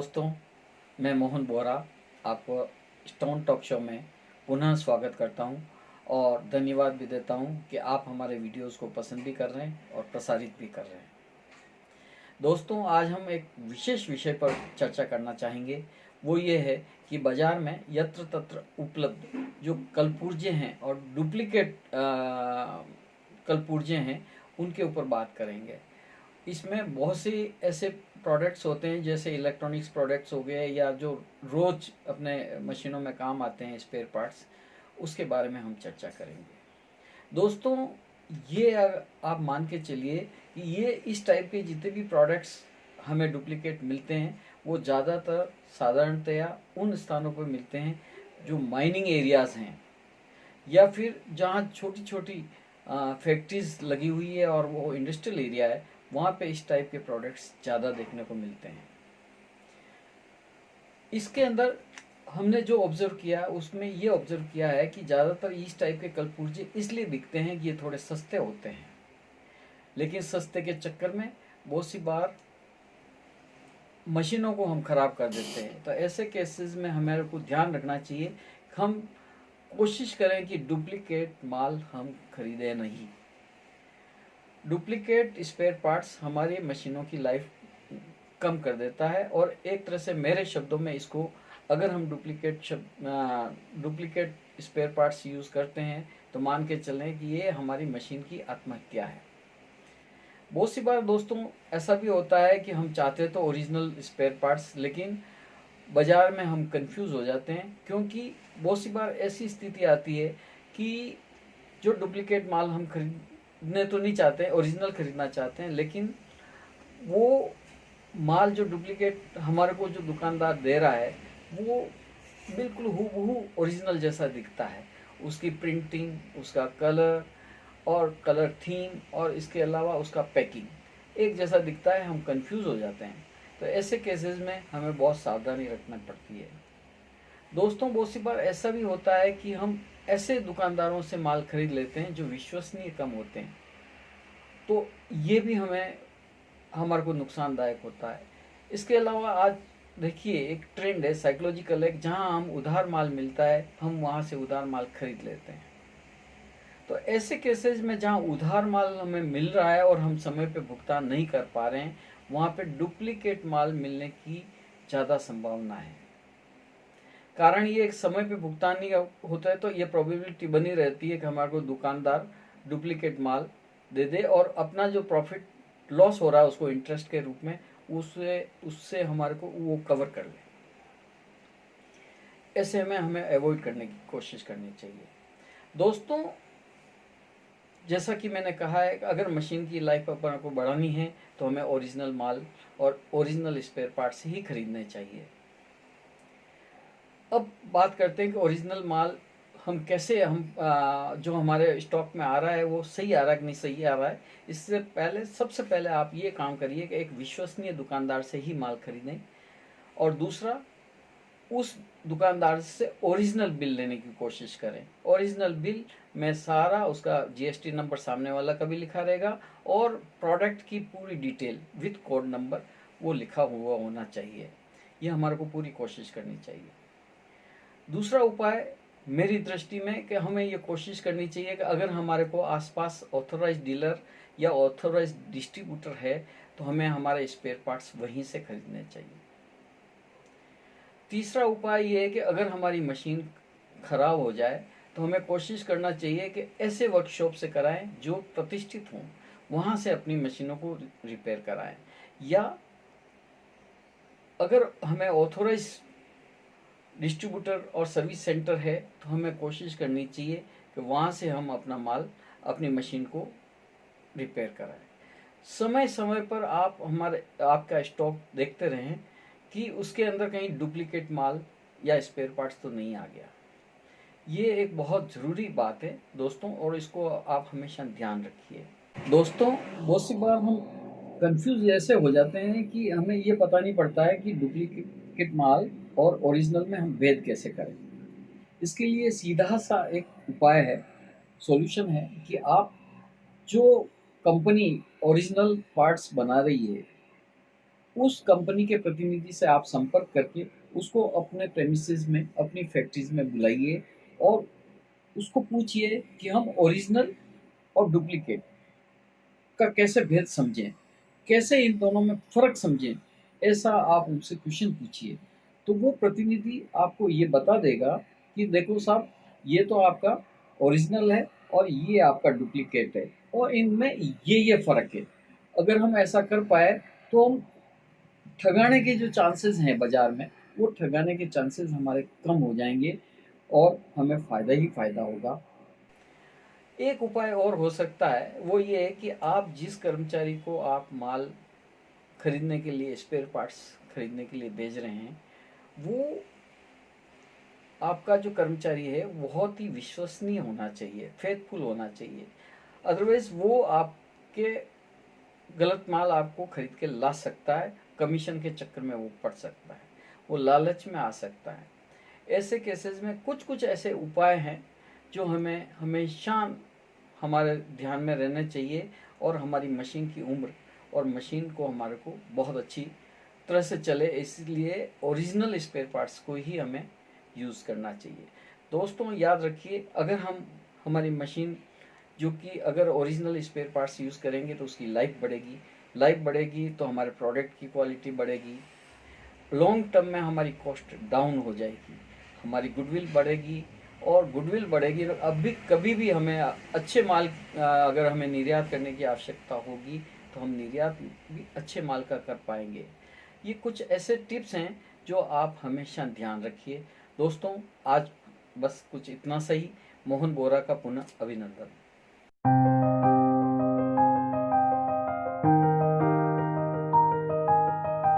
दोस्तों, मैं मोहन बोरा आपको स्टोन टॉक शो में पुनः स्वागत करता हूं और धन्यवाद भी देता हूं कि आप हमारे वीडियोस को पसंद भी कर रहे हैं और प्रसारित भी कर रहे हैं। दोस्तों, आज हम एक विशेष विषय पर चर्चा करना चाहेंगे। वो ये है कि बाज़ार में यत्र तत्र उपलब्ध जो कलपुर्जे हैं और डुप्लीकेट कलपुर्जे हैं, उनके ऊपर बात करेंगे। इसमें बहुत सी ऐसे प्रोडक्ट्स होते हैं, जैसे इलेक्ट्रॉनिक्स प्रोडक्ट्स हो गए या जो रोज अपने मशीनों में काम आते हैं, स्पेयर पार्ट्स, उसके बारे में हम चर्चा करेंगे। दोस्तों, ये आप मान के चलिए कि ये इस टाइप के जितने भी प्रोडक्ट्स हमें डुप्लीकेट मिलते हैं, वो ज़्यादातर साधारणतया उन स्थानों पर मिलते हैं जो माइनिंग एरियाज़ हैं या फिर जहाँ छोटी छोटी फैक्ट्रीज लगी हुई है और वो इंडस्ट्रियल एरिया है, वहाँ पे इस टाइप के प्रोडक्ट्स ज़्यादा देखने को मिलते हैं। इसके अंदर हमने जो ऑब्जर्व किया, उसमें ये ऑब्जर्व किया है कि ज़्यादातर इस टाइप के कलपुर्जे इसलिए बिकते हैं कि ये थोड़े सस्ते होते हैं, लेकिन सस्ते के चक्कर में बहुत सी बार मशीनों को हम ख़राब कर देते हैं। तो ऐसे केसेस में हमारे को ध्यान रखना चाहिए, हम कोशिश करें कि डुप्लीकेट माल हम खरीदें नहीं। डुप्लीकेट स्पेयर पार्ट्स हमारी मशीनों की लाइफ कम कर देता है और एक तरह से मेरे शब्दों में इसको, अगर हम डुप्लीकेट स्पेयर पार्ट्स यूज़ करते हैं तो मान के चलें कि ये हमारी मशीन की आत्महत्या है। बहुत सी बार दोस्तों ऐसा भी होता है कि हम चाहते तो ओरिजिनल स्पेयर पार्ट्स, लेकिन बाज़ार में हम कंफ्यूज हो जाते हैं, क्योंकि बहुत सी बार ऐसी स्थिति आती है कि जो डुप्लीकेट माल हम खरीदने तो नहीं चाहते, ओरिजिनल खरीदना चाहते हैं, लेकिन वो माल जो डुप्लीकेट हमारे को जो दुकानदार दे रहा है वो बिल्कुल हूबहू ओरिजिनल जैसा दिखता है। उसकी प्रिंटिंग, उसका कलर और कलर थीम और इसके अलावा उसका पैकिंग एक जैसा दिखता है, हम कंफ्यूज हो जाते हैं। तो ऐसे केसेस में हमें बहुत सावधानी रखना पड़ती है। दोस्तों, बहुत सी बार ऐसा भी होता है कि हम ऐसे दुकानदारों से माल खरीद लेते हैं जो विश्वसनीय कम होते हैं, तो ये भी हमारे को नुकसानदायक होता है। इसके अलावा आज देखिए, एक ट्रेंड है, साइकोलॉजिकल है, जहाँ हम उधार माल मिलता है हम वहाँ से उधार माल खरीद लेते हैं। तो ऐसे केसेस में जहाँ उधार माल हमें मिल रहा है और हम समय पे भुगतान नहीं कर पा रहे हैं, वहाँ पे डुप्लीकेट माल मिलने की ज़्यादा संभावना है। कारण ये एक समय पे भुगतान नहीं होता है, तो ये प्रोबेबिलिटी बनी रहती है कि हमारे को दुकानदार डुप्लीकेट माल दे दे और अपना जो प्रॉफिट लॉस हो रहा है उसको इंटरेस्ट के रूप में उससे हमारे को वो कवर कर ले। ऐसे में हमें अवॉइड करने की कोशिश करनी चाहिए। दोस्तों, जैसा कि मैंने कहा है, अगर मशीन की लाइफ अपन को बढ़ानी है तो हमें ओरिजिनल माल और ओरिजिनल स्पेयर पार्ट्स ही खरीदने चाहिए। अब बात करते हैं कि ओरिजिनल माल हम कैसे, जो हमारे स्टॉक में आ रहा है वो सही आ रहा है कि नहीं सही आ रहा है। इससे पहले, सबसे पहले आप ये काम करिए कि एक विश्वसनीय दुकानदार से ही माल खरीदें, और दूसरा, उस दुकानदार से ओरिजिनल बिल लेने की कोशिश करें। ओरिजिनल बिल में सारा उसका जीएसटी नंबर सामने वाला का भी लिखा रहेगा और प्रोडक्ट की पूरी डिटेल विथ कोड नंबर वो लिखा हुआ होना चाहिए। ये हमारे को पूरी कोशिश करनी चाहिए। दूसरा उपाय मेरी दृष्टि में कि हमें ये कोशिश करनी चाहिए कि अगर हमारे को आसपास ऑथोराइज डीलर या ऑथोराइज डिस्ट्रीब्यूटर है तो हमें हमारे स्पेयर पार्ट्स वहीं से खरीदने चाहिए। तीसरा उपाय ये है कि अगर हमारी मशीन खराब हो जाए तो हमें कोशिश करना चाहिए कि ऐसे वर्कशॉप से कराएं जो प्रतिष्ठित हों, वहाँ से अपनी मशीनों को रिपेयर कराएं। या अगर हमें ऑथोराइज डिस्ट्रीब्यूटर और सर्विस सेंटर है तो हमें कोशिश करनी चाहिए कि वहाँ से हम अपना माल, अपनी मशीन को रिपेयर कराएं। समय समय पर आप आपका स्टॉक देखते रहें कि उसके अंदर कहीं डुप्लीकेट माल या स्पेयर पार्ट्स तो नहीं आ गया। ये एक बहुत ज़रूरी बात है दोस्तों, और इसको आप हमेशा ध्यान रखिए। दोस्तों, बहुत सी बार हम कंफ्यूज ऐसे हो जाते हैं कि हमें ये पता नहीं पड़ता है कि डुप्लीकेट माल और ओरिजिनल में हम भेद कैसे करें। इसके लिए सीधा सा एक उपाय है, सॉल्यूशन है कि आप, जो कंपनी ओरिजिनल पार्ट्स बना रही है उस कंपनी के प्रतिनिधि से आप संपर्क करके उसको अपने प्रेमिसेस में, अपनी फैक्ट्रीज में बुलाइए और उसको पूछिए कि हम ओरिजिनल और डुप्लीकेट का कैसे भेद समझें, कैसे इन दोनों में फ़र्क समझें, ऐसा आप उनसे क्वेश्चन पूछिए। तो वो प्रतिनिधि आपको ये बता देगा कि देखो साहब, ये तो आपका ओरिजिनल है और ये आपका डुप्लीकेट है और इनमें ये फ़र्क है। अगर हम ऐसा कर पाए तो हम ठगाने के जो चांसेस हैं बाज़ार में, वो ठगाने के चांसेस हमारे कम हो जाएँगे और हमें फ़ायदा ही फ़ायदा होगा। एक उपाय और हो सकता है, वो ये है कि आप जिस कर्मचारी को आप माल खरीदने के लिए, स्पेयर पार्ट्स खरीदने के लिए भेज रहे हैं, वो आपका जो कर्मचारी है बहुत ही विश्वसनीय होना चाहिए, फेथफुल होना चाहिए। अदरवाइज वो आपके गलत माल आपको खरीद के ला सकता है, कमीशन के चक्कर में वो पड़ सकता है, वो लालच में आ सकता है। ऐसे केसेस में कुछ कुछ ऐसे उपाय हैं जो हमें हमेशा हमारे ध्यान में रहने चाहिए और हमारी मशीन की उम्र और मशीन को हमारे को बहुत अच्छी तरह से चले, इसलिए ओरिजिनल स्पेयर पार्ट्स को ही हमें यूज़ करना चाहिए। दोस्तों याद रखिए, अगर हम हमारी मशीन जो कि अगर ओरिजिनल स्पेयर पार्ट्स यूज़ करेंगे तो उसकी लाइफ बढ़ेगी तो हमारे प्रोडक्ट की क्वालिटी बढ़ेगी, लॉन्ग टर्म में हमारी कॉस्ट डाउन हो जाएगी, हमारी गुडविल बढ़ेगी और गुडविल बढ़ेगी तो अब भी कभी भी हमें अच्छे माल अगर हमें निर्यात करने की आवश्यकता होगी तो हम निर्यात भी अच्छे माल का कर पाएंगे। ये कुछ ऐसे टिप्स हैं जो आप हमेशा ध्यान रखिए। दोस्तों आज बस कुछ इतना सही। मोहन बोरा का पुनः अभिनंदन।